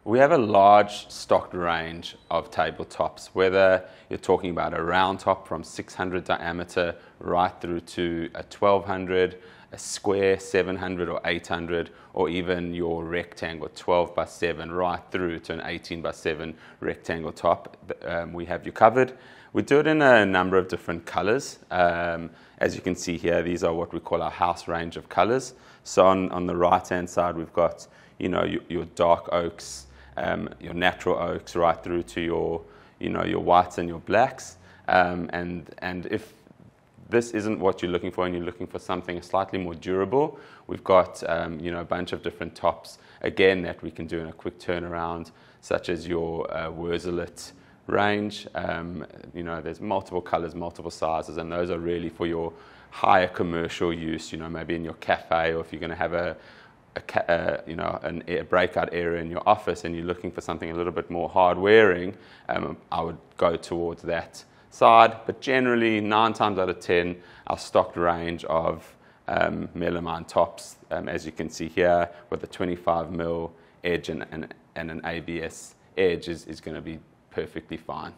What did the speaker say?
We have a large stocked range of tabletops, whether you're talking about a round top from 600 diameter right through to a 1200, a square 700 or 800, or even your rectangle 12 by 7 right through to an 18 by 7 rectangle top. We have you covered. We do it in a number of different colors. As you can see here, these are what we call our house range of colors. So on the right hand side, we've got your dark oaks, your natural oaks, right through to your whites and your blacks. And if this isn't what you're looking for and you're looking for something slightly more durable, we've got a bunch of different tops, again, that we can do in a quick turnaround, such as your Wurzelit range. There's multiple colors, multiple sizes, and those are really for your higher commercial use, maybe in your cafe, or if you're going to have a breakout area in your office and you're looking for something a little bit more hard wearing, I would go towards that side. But generally, 9 times out of 10, our stocked range of melamine tops, as you can see here, with a 25mm edge and an ABS edge is going to be perfectly fine.